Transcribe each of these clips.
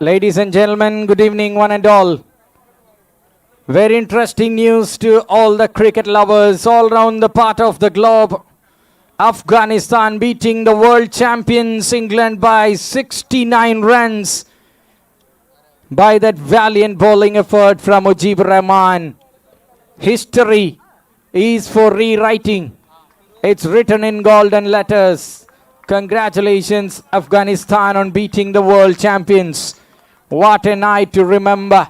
Ladies and gentlemen, good evening one and all. Very interesting news to all the cricket lovers all around the part of the globe. Afghanistan beating the world champions England by 69 runs by that valiant bowling effort from Mujibur Rahman. History is for rewriting. It's written in golden letters. Congratulations Afghanistan on beating the world champions. What a night to remember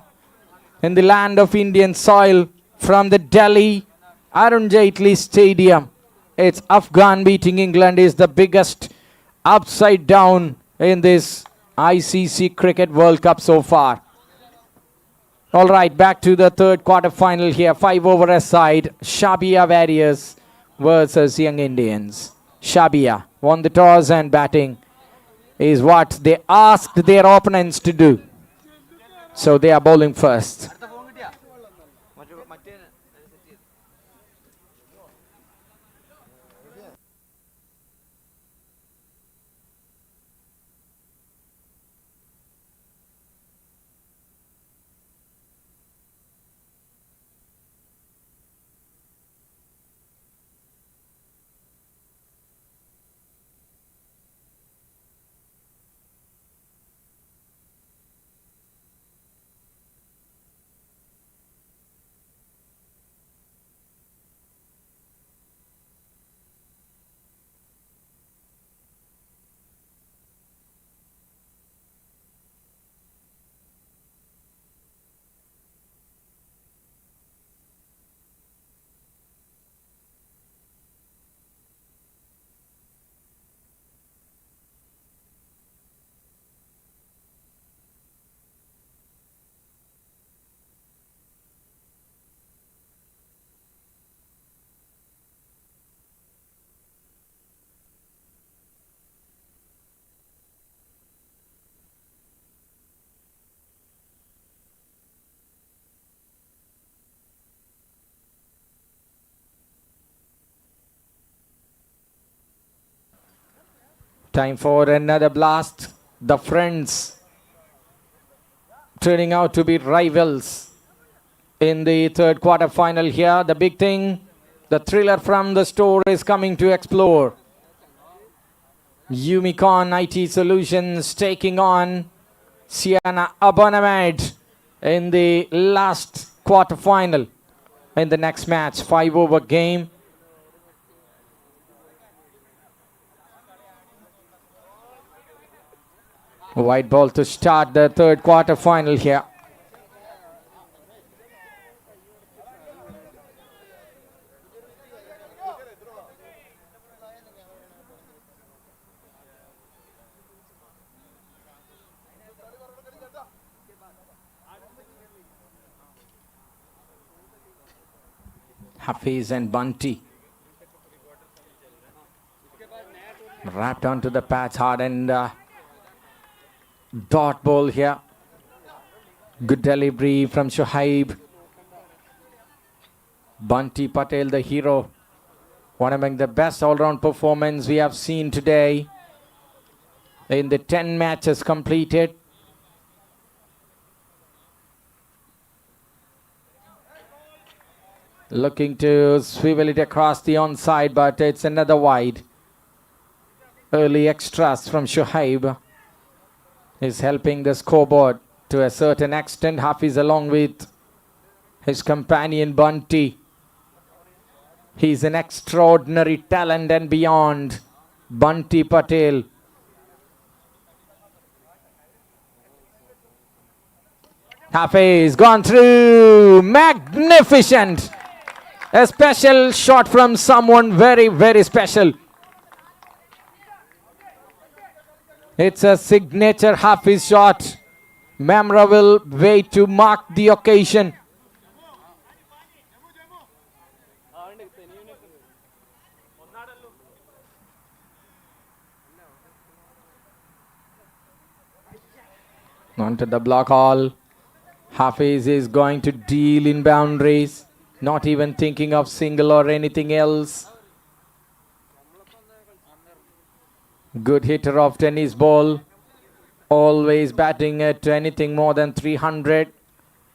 in the land of Indian soil from the Delhi Arun Jaitley Stadium. It's Afghan beating England is the biggest upside down in this ICC Cricket World Cup so far. All right, back to the third quarter final here. 5 over a side. SHABIYA Warriors versus Young Indians. SHABIYA won the toss and batting is what they asked their opponents to do. So they are bowling first. Time for another blast. The friends turning out to be rivals in the third quarter final here. The big thing, the thriller from the store is coming to explore. Eumecon IT Solutions taking on Siana Abonamed in the last quarter final in the next match. 5 over game. White ball to start the third quarter final here. Hafiz and Bunty wrapped onto the patch hard and dot ball here. Good delivery from Shoaib. Bunty Patel, the hero. One among the best all-round performance we have seen today in the 10 matches completed. Looking to swivel it across the onside, but it's another wide. Early extras from Shoaib is helping the scoreboard to a certain extent. Hafiz along with his companion Bunty. He's an extraordinary talent and beyond. Bunty Patel. Hafiz gone through. Magnificent. A special shot from someone very, very special. It's a signature Hafiz shot. Memorable way to mark the occasion. Onto the block hall. Hafiz is going to deal in boundaries. Not even thinking of single or anything else. Good hitter of tennis ball. always batting at anything more than 300.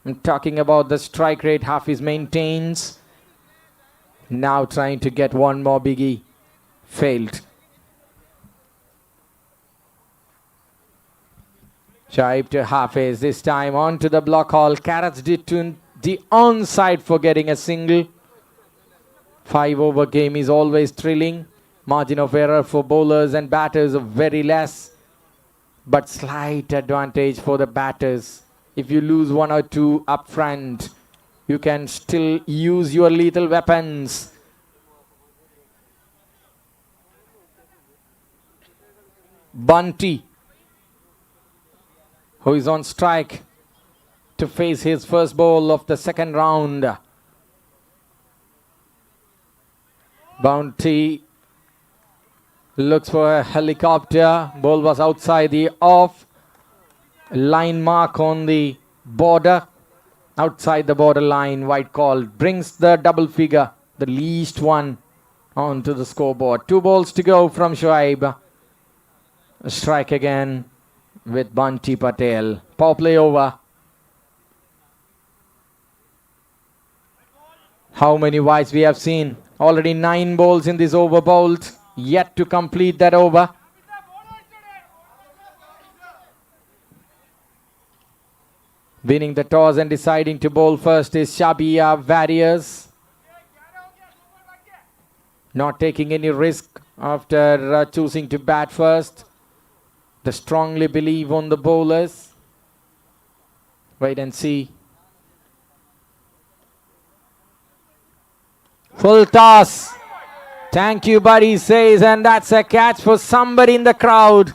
I'm talking about the strike rate Hafiz maintains. Now trying to get one more biggie. Failed. Shaib to Hafiz. This time on to the block hall. Carrots did to the onside for getting a single. 5-over game is always thrilling. Margin of error for bowlers and batters are very less. But slight advantage for the batters. If you lose one or two up front, you can still use your lethal weapons. Bunty, who is on strike to face his first ball of the second round. Bunty looks for a helicopter. Ball was outside the off line mark on the border. Outside the border line, white call. Brings the double figure, the least one, onto the scoreboard. 2 balls to go from Shoaib. A strike again with Bunty Patel. Power play over. How many wides we have seen? Already 9 balls in this over bowled. Yet to complete that over. Winning the toss and deciding to bowl first is SHABIYA Warrios. Not taking any risk after choosing to bat first. They strongly believe on the bowlers. Wait and see. Full toss. Thank you, buddy, says, and that's a catch for somebody in the crowd.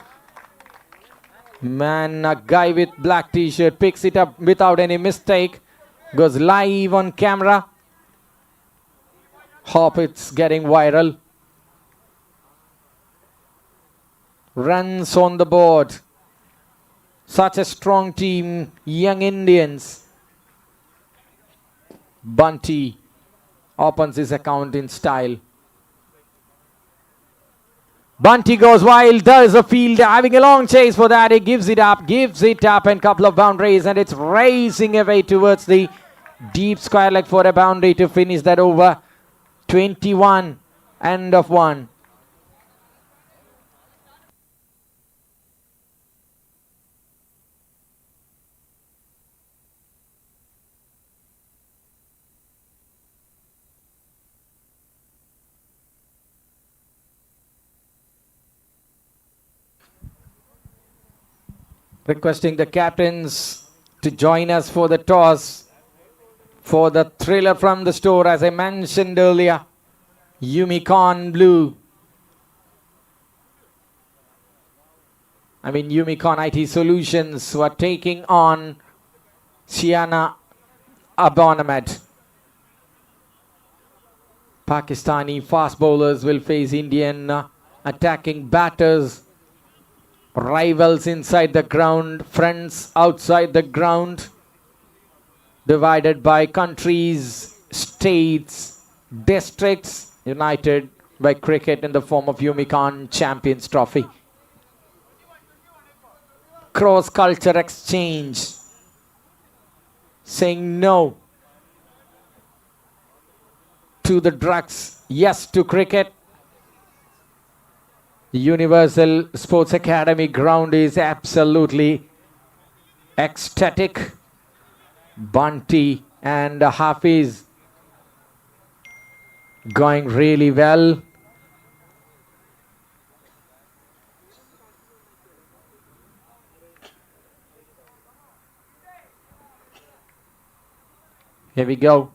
Man, a guy with black t-shirt picks it up without any mistake. Goes live on camera. Hope it's getting viral. Runs on the board. Such a strong team, young Indians. Bunty opens his account in style. Bunty goes wild, does a field, having a long chase for that. He gives it up, and couple of boundaries, and it's racing away towards the deep square leg for a boundary to finish that over. 21, end of 1. Requesting the captains to join us for the toss, for the thriller from the store, as I mentioned earlier. Eumecon blue. Eumecon IT Solutions, who are taking on Siana Abonamed. Pakistani fast bowlers will face Indian attacking batters. Rivals inside the ground, friends outside the ground. Divided by countries, states, districts, united by cricket in the form of Eumecon Champions Trophy. Cross-culture exchange. Saying no to the drugs, yes to cricket. The Universal Sports Academy ground is absolutely ecstatic. Bunty and Hafiz going really well. Here we go.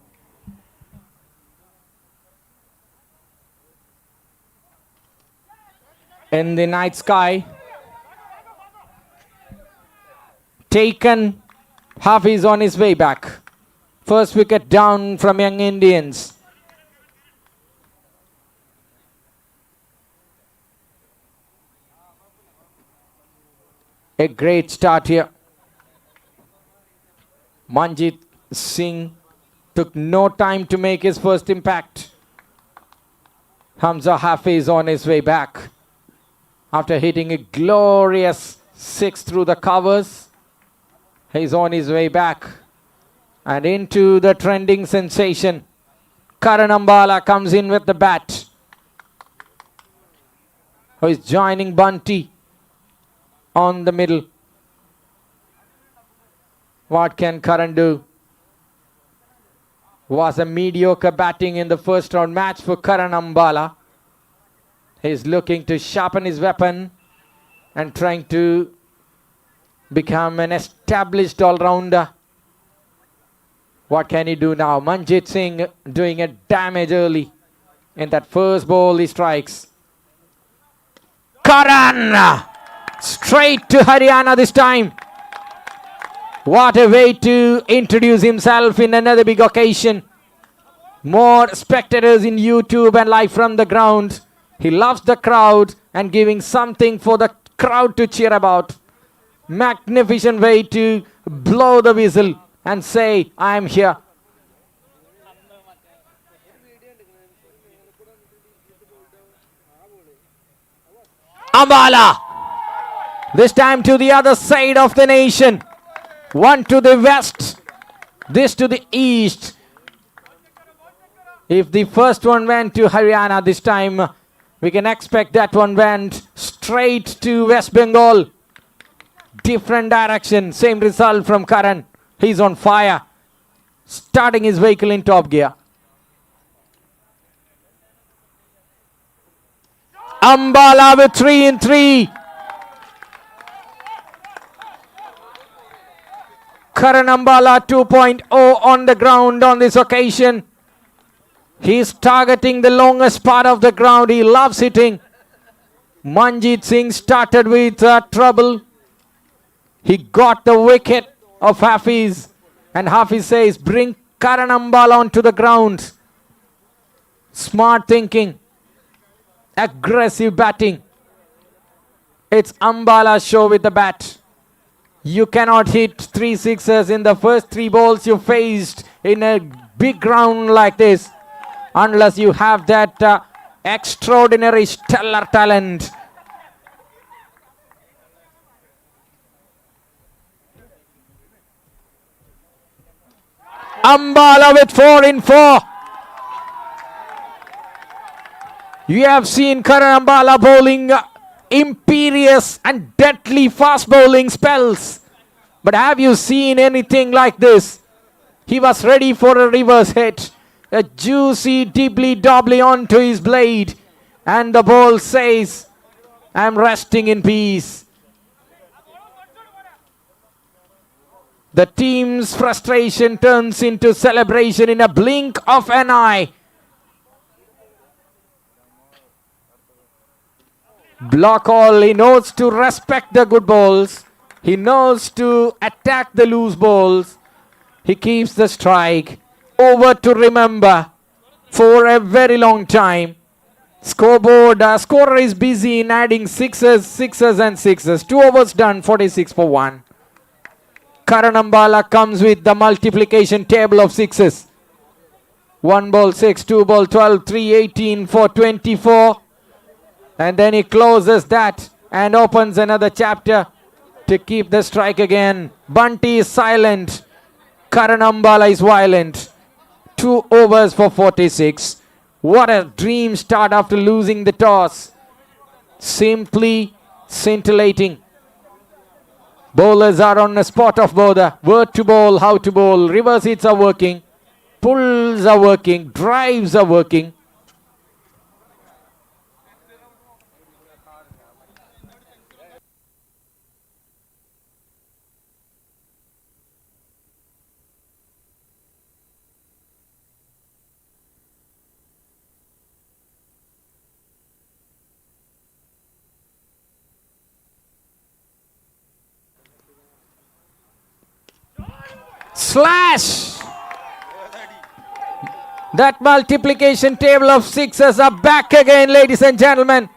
In the night sky, taken. Hafiz on his way back. First wicket down from young Indians. A great start here. Manjit Singh took no time to make his first impact. Hamza Hafiz on his way back after hitting a glorious 6 through the covers. He's on his way back. And into the trending sensation. Karan Ambala comes in with the bat. Who is joining Bunty on the middle. What can Karan do? Was a mediocre batting in the first round match for Karan Ambala. He's looking to sharpen his weapon and trying to become an established all-rounder. What can he do now? Manjit Singh doing a damage early. In that first ball he strikes. Karan! Straight to Haryana this time. What a way to introduce himself in another big occasion. More spectators in YouTube and live from the ground. He loves the crowd and giving something for the crowd to cheer about. Magnificent way to blow the whistle and say, I am here. Ambala. This time to the other side of the nation. One to the west. This to the east. If the first one went to Haryana this time, we can expect that one went straight to West Bengal. Different direction. Same result from Karan. He's on fire. Starting his vehicle in top gear. Ambala with 3 in 3. Karan Ambala 2.0 on the ground on this occasion. He's targeting the longest part of the ground. He loves hitting. Manjit Singh started with trouble. He got the wicket of Hafiz. And Hafiz says, bring Karan Ambala onto the ground. Smart thinking. Aggressive batting. It's Ambala's show with the bat. You cannot hit 3 sixes in the first 3 balls you faced in a big ground like this. Unless you have that extraordinary stellar talent. Ambala with 4 in 4. You have seen Karan Ambala bowling imperious and deadly fast bowling spells. But have you seen anything like this? He was ready for a reverse hit. A juicy dibbly-dobbly onto his blade. And the ball says, I'm resting in peace. The team's frustration turns into celebration in a blink of an eye. Block all. He knows to respect the good balls. He knows to attack the loose balls. He keeps the strike. Over to remember for a very long time. Scoreboard, scorer is busy in adding sixes, sixes and sixes. 2 overs done, 46 for 1. Karan Ambala comes with the multiplication table of sixes. 1 ball 6, 2 ball 12, 3, 18 for 24. And then he closes that and opens another chapter to keep the strike again. Bunty is silent. Karan Ambala is violent. 2 overs for 46. What a dream start after losing the toss. Simply scintillating. Bowlers are on a spot of bother. Where to bowl, how to bowl. Reverse hits are working. Pulls are working. Drives are working. Slash! That multiplication table of sixes are back again, ladies and gentlemen.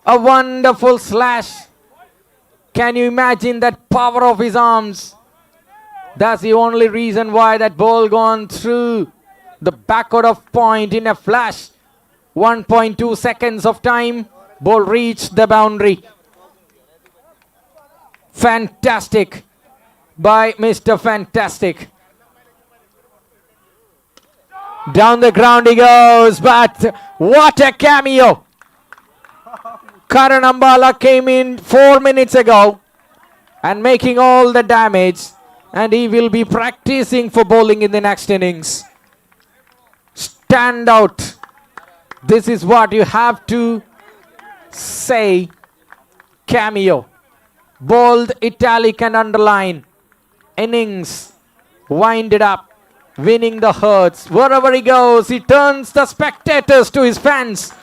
A wonderful slash. Can you imagine that power of his arms? That's the only reason why that ball gone through the backward of point in a flash. 1.2 seconds of time. Ball reached the boundary. Fantastic by Mr. Fantastic. Down the ground he goes, but what a cameo. Karan Ambala came in 4 minutes ago and making all the damage, and he will be practicing for bowling in the next innings. Stand out. This is what you have to say. Cameo. Bold, italic and underline. Innings. Wind it up. Winning the hearts. Wherever he goes, he turns the spectators to his fans.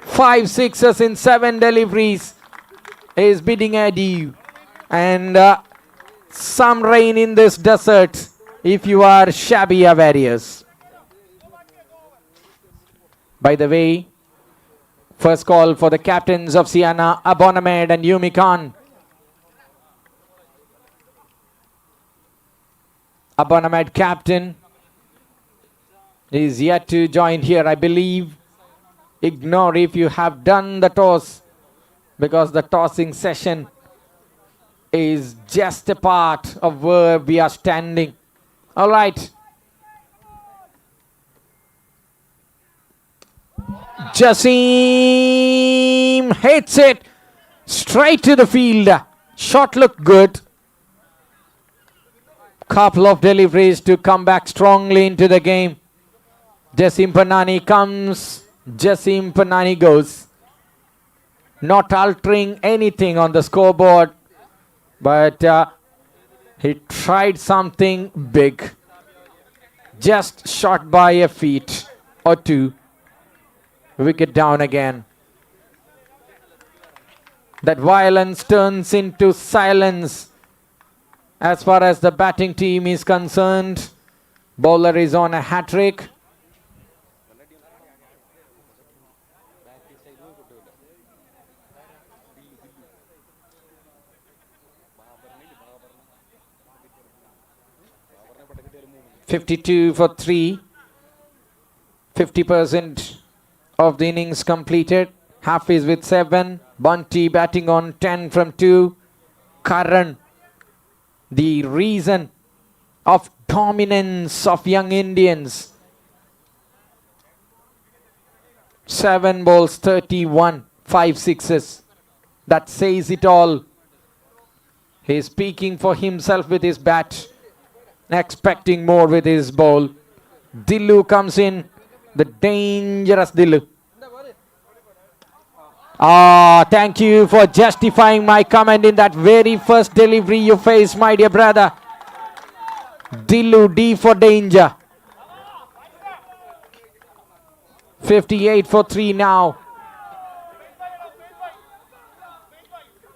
5 sixes in 7 deliveries is bidding adieu. And some rain in this desert if you are Shabbiya Warriors. By the way, first call for the captains of Siana, Abonamed and Eumecon. Abonamed captain is yet to join here, I believe. Ignore if you have done the toss, because the tossing session is just a part of where we are standing. All right. Jasim hits it straight to the field. Shot looked good. Couple of deliveries to come back strongly into the game. Jasim Panani comes. Jasim Panani goes. Not altering anything on the scoreboard, but he tried something big. Just shot by a feet or two. Wicket down again. That violence turns into silence as far as the batting team is concerned. Bowler is on a hat-trick. .52 for 3. 50% of the innings completed. Hafiz with 7. Bunty batting on 10 from 2. Karan, the reason of dominance of young Indians. 7 balls, 31, 5 sixes. That says it all. He is speaking for himself with his bat, expecting more with his ball. Dillu comes in, the dangerous Dillu. Thank you for justifying my comment in that very first delivery you faced, my dear brother. Dillu, D for danger. 58 for 3 now.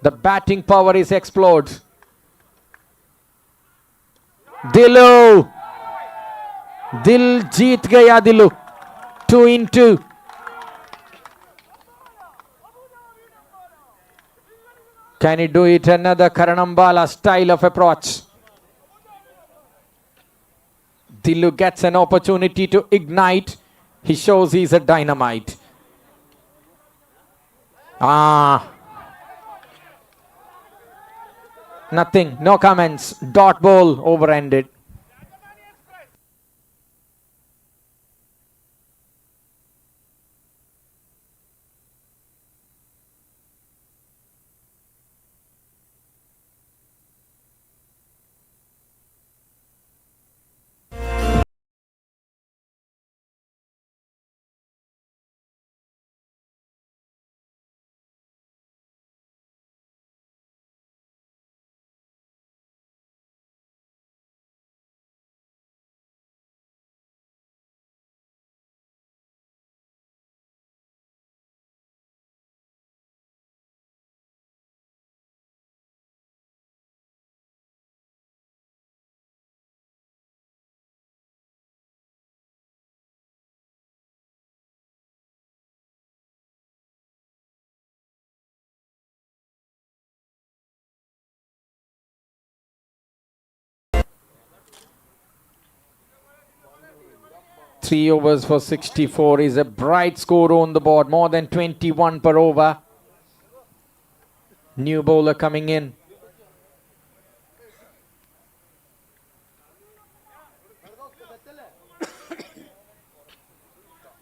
The batting power is explored. Dillu. Dil jeet gaya Dillu. 2 in 2. Can he do it? Another Karan Ambala style of approach. Dillu gets an opportunity to ignite. He shows he's a dynamite. Nothing, no comments. Dot ball over-ended. 3 overs for 64 is a bright score on the board. More than 21 per over. New bowler coming in.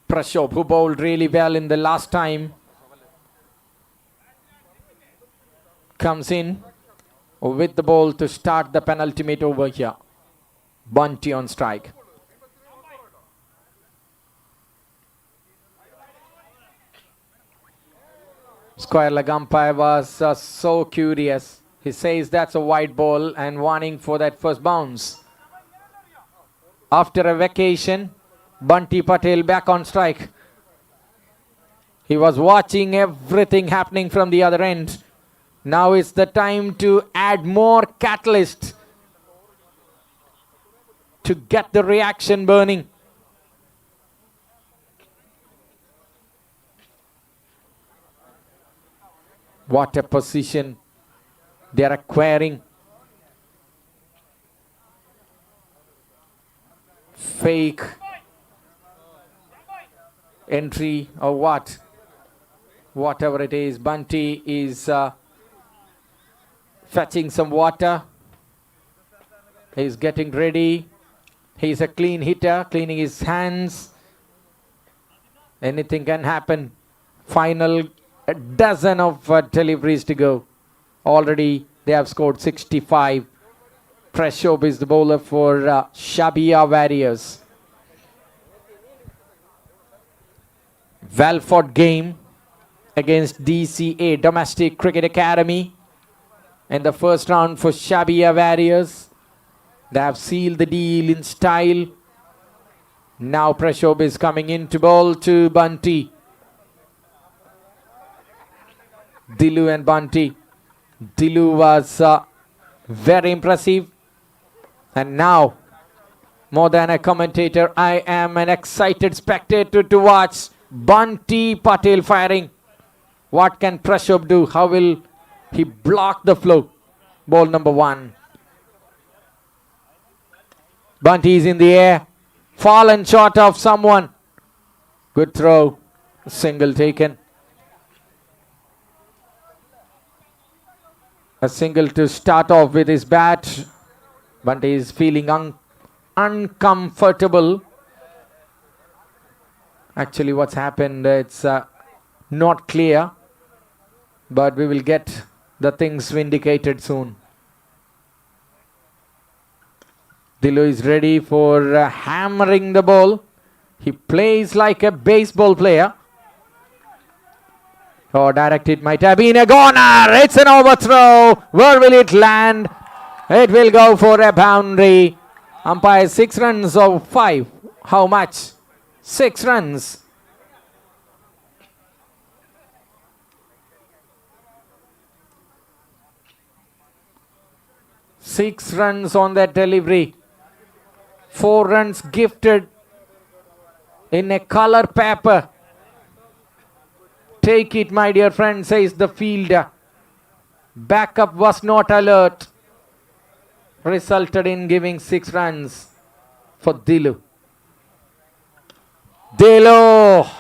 Prashop, who bowled really well in the last time, comes in with the ball to start the penultimate over here. Bunty on strike. Square leg umpire was so curious. He says that's a wide ball and warning for that first bounce. After a vacation, Bunty Patel back on strike. He was watching everything happening from the other end. Now it's the time to add more catalyst to get the reaction burning. What a position they are acquiring. Fake entry or what? Whatever it is, Bunty is fetching some water. He's getting ready. He's a clean hitter, cleaning his hands. Anything can happen. Final a dozen of deliveries to go. Already they have scored 65. Prashop is the bowler for SHABIYA Warriors. Well fought game against DCA, Domestic Cricket Academy. In the first round for SHABIYA Warriors. They have sealed the deal in style. Now Prashop is coming in to bowl to Bunty. Dilu and Bunty. Dilu was very impressive. And now, more than a commentator, I am an excited spectator to watch Bunty Patel firing. What can Prashop do? How will he block the flow? Ball number 1. Bunty is in the air. Fallen short of someone. Good throw. Single taken. A single to start off with his bat. Bunty is feeling uncomfortable. Actually, what's happened, it's not clear. But we will get the things vindicated soon. Dilu is ready for hammering the ball. He plays like a baseball player. Oh, direct it might have been a goner. It's an overthrow. Where will it land? It will go for a boundary. Umpire 6 runs of 5. How much? 6 runs. Six runs on that delivery. 4 runs gifted in a color paper. Take it, my dear friend, says the fielder. Backup was not alert. Resulted in giving 6 runs for Dilu. Dilu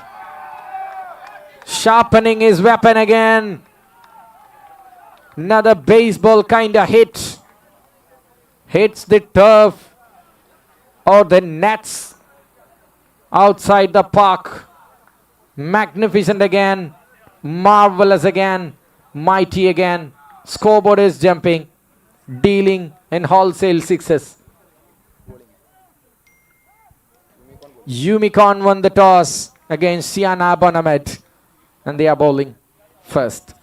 sharpening his weapon again. Another baseball kind of hit. Hits the turf or the nets outside the park. Magnificent again. Marvelous again. Mighty again. Scoreboard is jumping. Dealing in wholesale 6s. Eumecon won the toss against Siana Bonamed. And they are bowling first.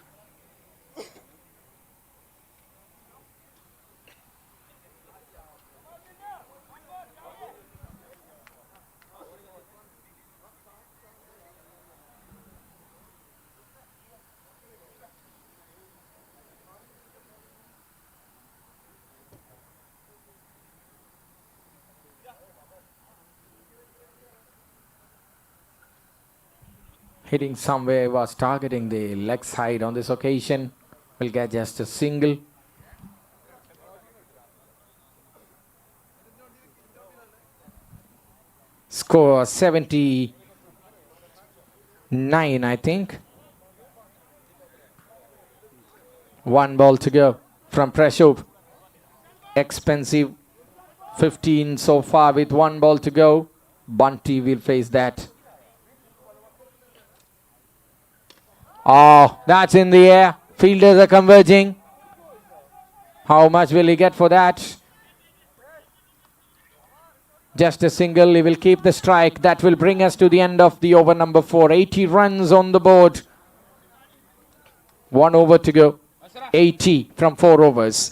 Hitting somewhere, was targeting the leg side on this occasion. Will get just a single. Score 79, I think. 1 ball to go from Prashop. Expensive 15 so far with 1 ball to go. Bunty will face that. Oh, that's in the air. Fielders are converging. How much will he get for that? Just a single. He will keep the strike. That will bring us to the end of the over number 4. 80 runs on the board. 1 over to go. 80 from 4 overs.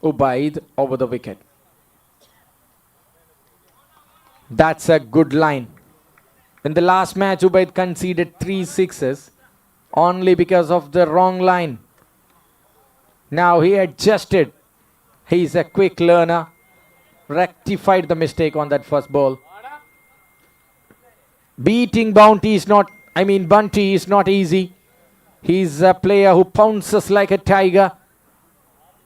Ubaid over the wicket. That's a good line. In the last match, Ubaid conceded 3 sixes only because of the wrong line. Now he adjusted. He's a quick learner. Rectified the mistake on that first ball. Beating Bunty is not easy. He's a player who pounces like a tiger,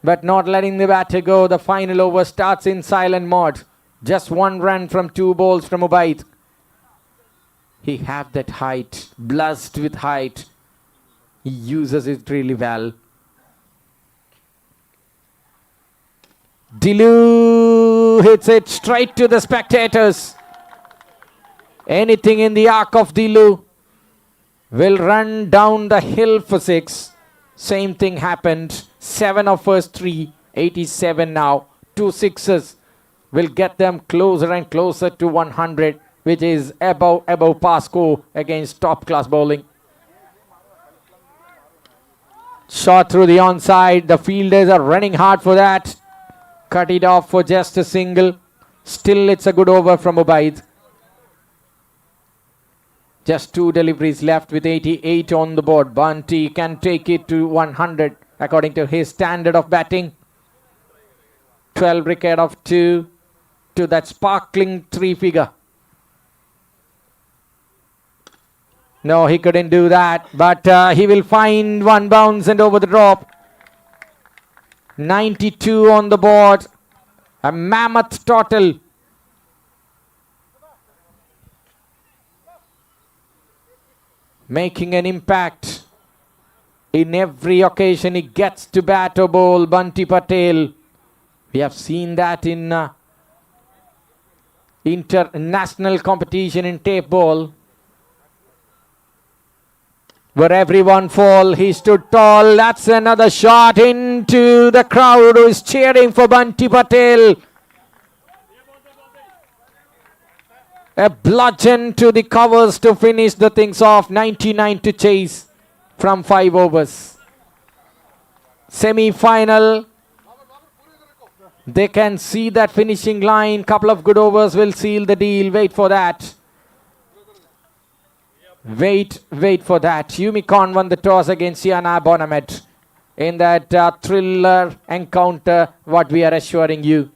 but not letting the batter go. The final over starts in silent mode. Just 1 run from 2 balls from Ubaid. He have that height, blessed with height. He uses it really well. Dilu hits it straight to the spectators. Anything in the arc of Dilu will run down the hill for 6. Same thing happened. 7 of first 3, 87 now. 2 sixes will get them closer and closer to 100, which is above par score against top class bowling. Shot through the onside. The fielders are running hard for that. Cut it off for just a single. Still it's a good over from Ubaid. Just 2 deliveries left with 88 on the board. Bunty can take it to 100 according to his standard of batting. 12 wicket of 2 to that sparkling 3 figure. No, he couldn't do that, but he will find 1 bounce and over the drop. 92 on the board. A mammoth total. Making an impact in every occasion he gets to bat or bowl. Bunty Patel. We have seen that in international competition in tape ball, where everyone fall. He stood tall. That's another shot into the crowd who is cheering for Bunty Patel. A bludgeon to the covers to finish the things off. 99 to chase from 5 overs. Semi-final. They can see that finishing line. Couple of good overs will seal the deal. Wait for that. Wait for that. Eumecon won the toss against Siana Bonamet in that thriller encounter, what we are assuring you.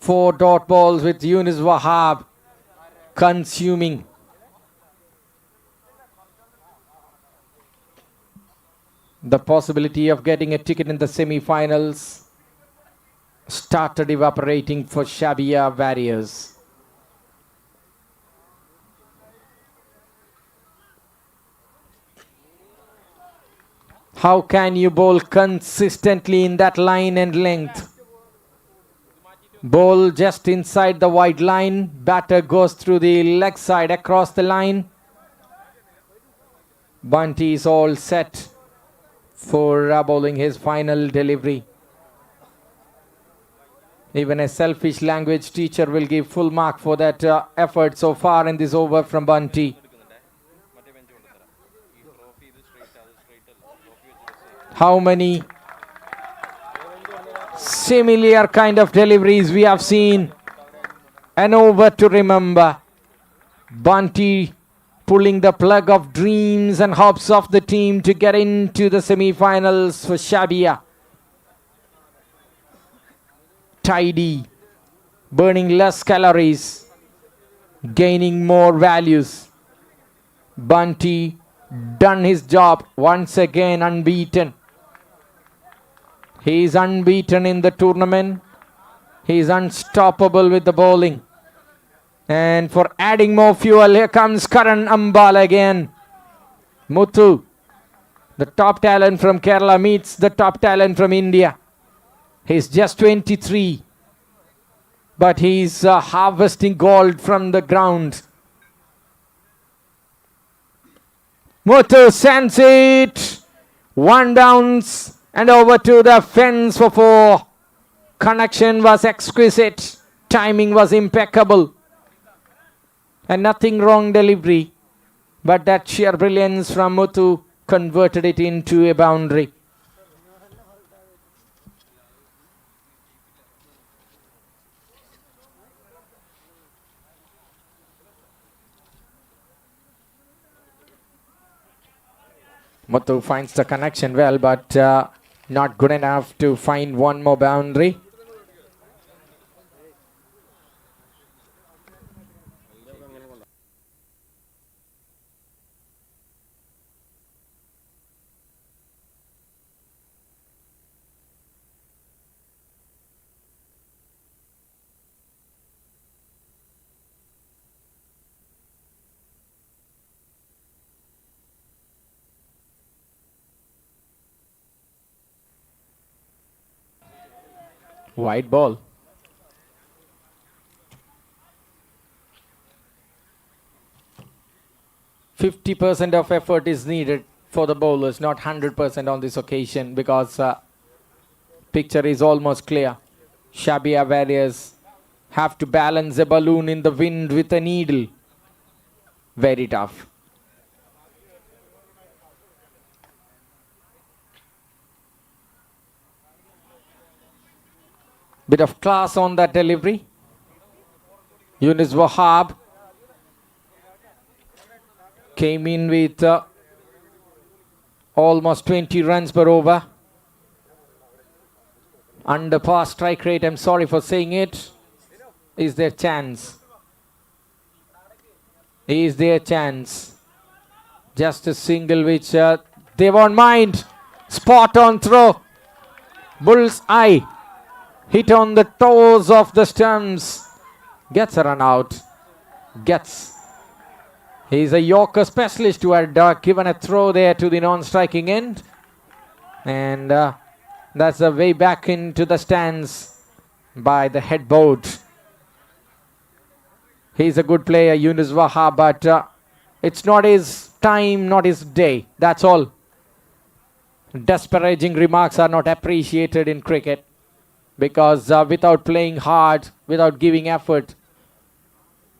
4 dot balls with Yunus Wahab consuming. The possibility of getting a ticket in the semi-finals started evaporating for SHABIYA Warriors. How can you bowl consistently in that line and length? Bowl just inside the wide line. Batter goes through the leg side across the line. Bunty is all set for bowling his final delivery. Even a selfish language teacher will give full mark for that effort so far in this over from Bunty. How many similar kind of deliveries we have seen. An over to remember. Bunty pulling the plug of dreams and hopes of the team to get into the semi-finals for SHABIYA. Tidy, burning less calories, gaining more values. Bunty done his job once again, unbeaten. He is unbeaten in the tournament. He is unstoppable with the bowling. And for adding more fuel, here comes Karan Ambal again. Muthu, the top talent from Kerala, meets the top talent from India. He's just 23, but he's harvesting gold from the ground. Muthu sends it. 1 downs and over to the fence for 4. Connection was exquisite. Timing was impeccable. And nothing wrong delivery. But that sheer brilliance from Muthu converted it into a boundary. Muthu finds the connection well, but not good enough to find one more boundary. Wide ball. %50 of effort is needed for the bowlers, not 100% on this occasion, because picture is almost clear. SHABIYA Warriors have to balance a balloon in the wind with a needle. Very tough. Bit of class on that delivery. Yunus Wahab came in with almost 20 runs per over. Under par strike rate, I'm sorry for saying it. Is there chance? Is there chance? Just a single which they won't mind. Spot on throw. Bull's eye. Hit on the toes of the stumps. Gets a run out. Gets. He's a Yorker specialist who had given a throw there to the non-striking end. And that's the way back into the stands by the headboard. He's a good player, Yunus Wahab, but it's not his time, not his day. That's all. Disparaging remarks are not appreciated in cricket. Because without playing hard, without giving effort,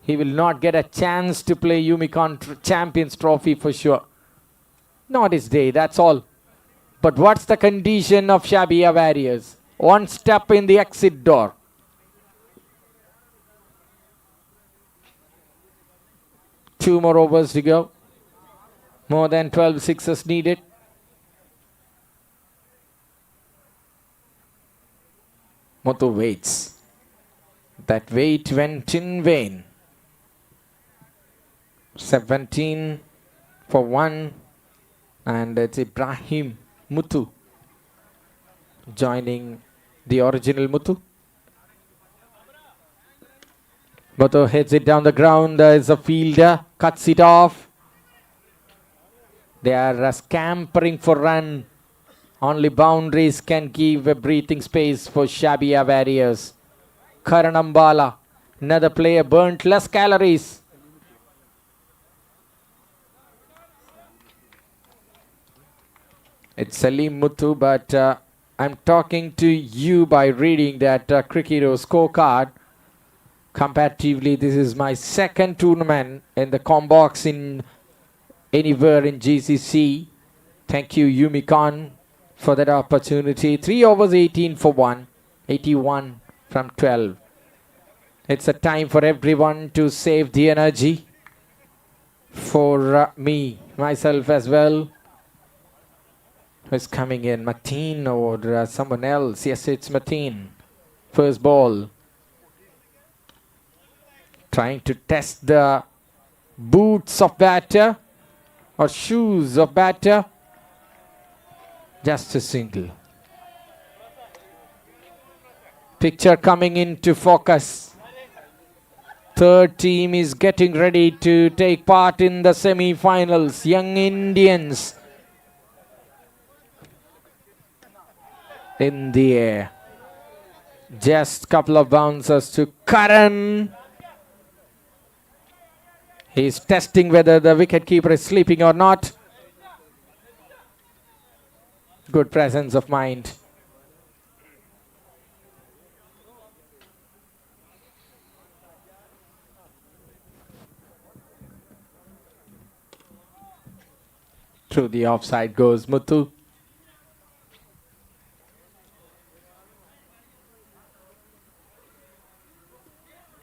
he will not get a chance to play Eumecon Champions Trophy for sure. Not his day, that's all. But what's the condition of SHABIYA Warriors? 1 step in the exit door. Two more overs to go. More than 12 sixes needed. Muthu waits. That wait went in vain. 17 for 1. And it's Ibrahim Muthu joining the original Muthu. Muthu hits it down the ground. There is a fielder, cuts it off. They are scampering for run. Only boundaries can give a breathing space for Shabia Warriors. Karanambala, another player burnt less calories. It's Salim Muthu, but I'm talking to you by reading that Cricketero scorecard. Comparatively, this is my second tournament in the Combox in anywhere in GCC. Thank you, Eumecon, for that opportunity. 3 overs, 18 for 1, 81 from 12. It's a time for everyone to save the energy. For myself as well. Who's coming in? Mateen or someone else? Yes, it's Mateen. First ball. Trying to test the boots of batter or shoes of batter. Just a single. Picture coming into focus. Third team is getting ready to take part in the semi-finals. Young Indians in the air. Just couple of bouncers to Karan. He's testing whether the wicketkeeper is sleeping or not. Good presence of mind. Through the offside goes Muthu.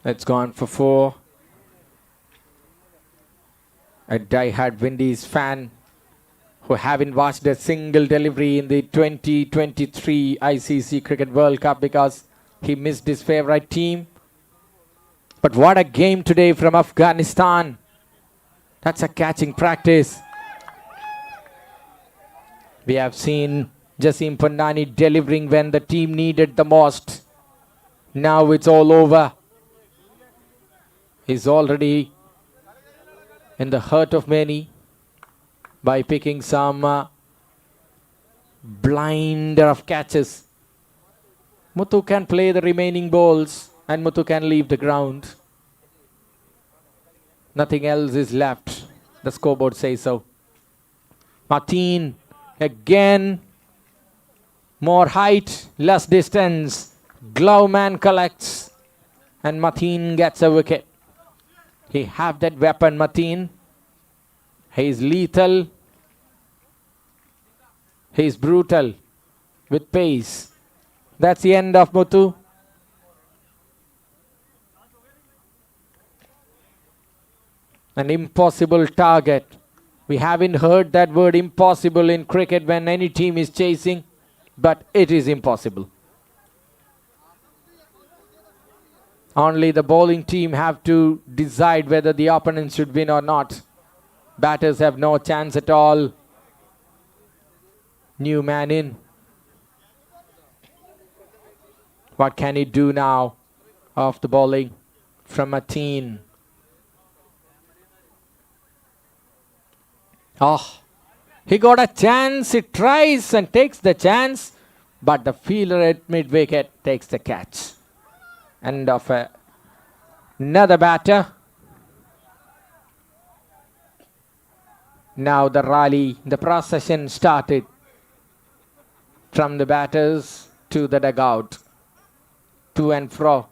It's gone for 4. A die-hard Windies fan who haven't watched a single delivery in the 2023 ICC Cricket World Cup because he missed his favorite team. But what a game today from Afghanistan. That's a catching practice. We have seen Jasim Pandani delivering when the team needed the most. Now it's all over. He's already in the heart of many by picking some blinder of catches. Muthu can play the remaining balls and Muthu can leave the ground. Nothing else is left. The scoreboard says so. Mateen again. More height, less distance. Glove man collects and Mateen gets a wicket. He have that weapon, Mateen. He is lethal. He is brutal with pace. That's the end of Muthu. An impossible target. We haven't heard that word impossible in cricket when any team is chasing, but it is impossible. Only the bowling team have to decide whether the opponent should win or not. Batters have no chance at all. New man in. What can he do now? Off the bowling from Mateen. Oh, he got a chance. He tries and takes the chance. But the fielder at mid-wicket takes the catch. End of another batter. Now the rally, the procession started from the batters to the dugout, to and fro.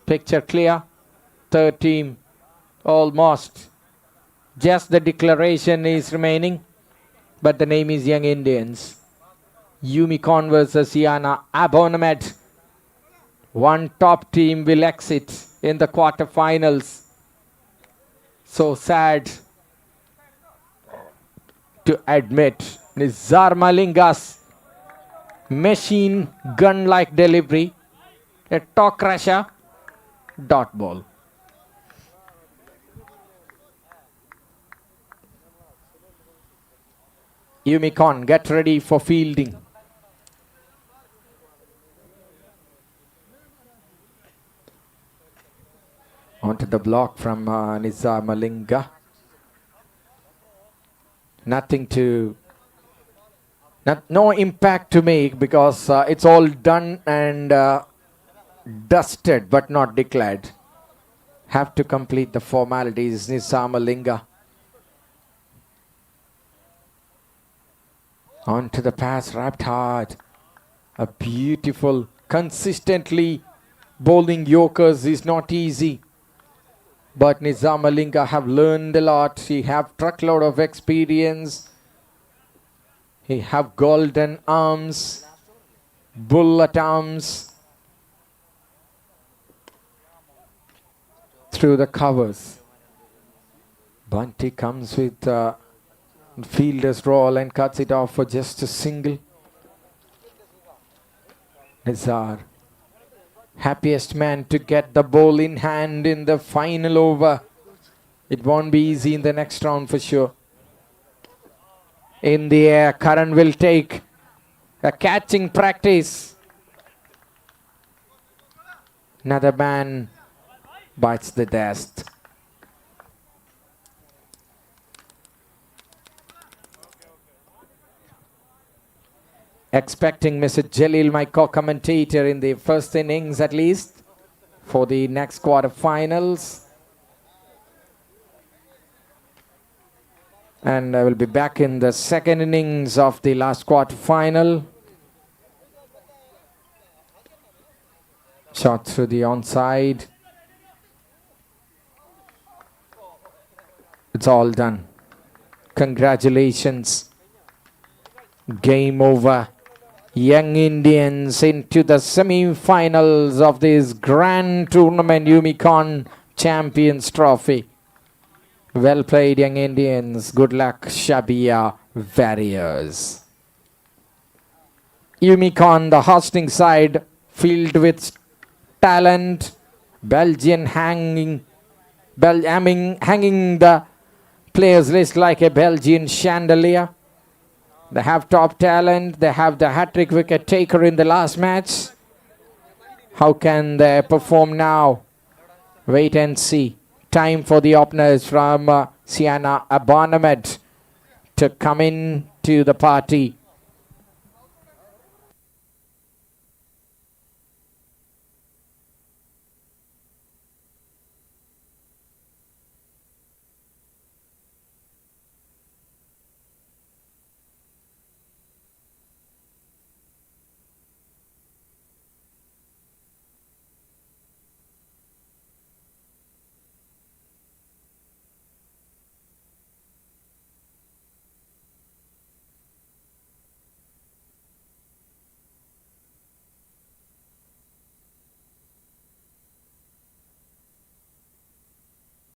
Picture clear. Third team almost. Just the declaration is remaining, but the name is Young Indians. Eumecon versus Yana Abonamed. One top team will exit in the quarterfinals. So sad to admit. Nizar Malinga's machine gun-like delivery A talk crusher. Dot ball. Eumecon, get ready for fielding. Onto the block from Nizamalinga. Nothing to... no impact to make because it's all done and dusted but not declared. Have to complete the formalities. Nizamalinga. Onto the pass, wrapped hard. A beautiful, consistently bowling Yorkers is not easy. But Nizamalinga have learned a lot. He have truckload of experience. He have golden arms, bullet arms. Through the covers. Bunty comes with fielder's roll and cuts it off for just a single. Nizar, happiest man to get the ball in hand in the final over. It won't be easy in the next round for sure. In the air, Karan will take a catching practice. Another man bites the dust. Expecting Mr. Jalil, my co-commentator in the first innings at least, for the next quarter-finals. And I will be back in the second innings of the last quarter-final. Shot through the onside. It's all done. Congratulations. Game over. Young Indians into the semi-finals of this grand tournament, Eumecon Champions Trophy. Well played, Young Indians. Good luck, SHABIYA Warriors. Eumecon, the hosting side, filled with talent. Belgian hanging the players list like a Belgian chandelier. They have top talent. They have the hat-trick wicket taker in the last match. How can they perform now? Wait and see. Time for the openers from Siana Abonamed to come in to the party.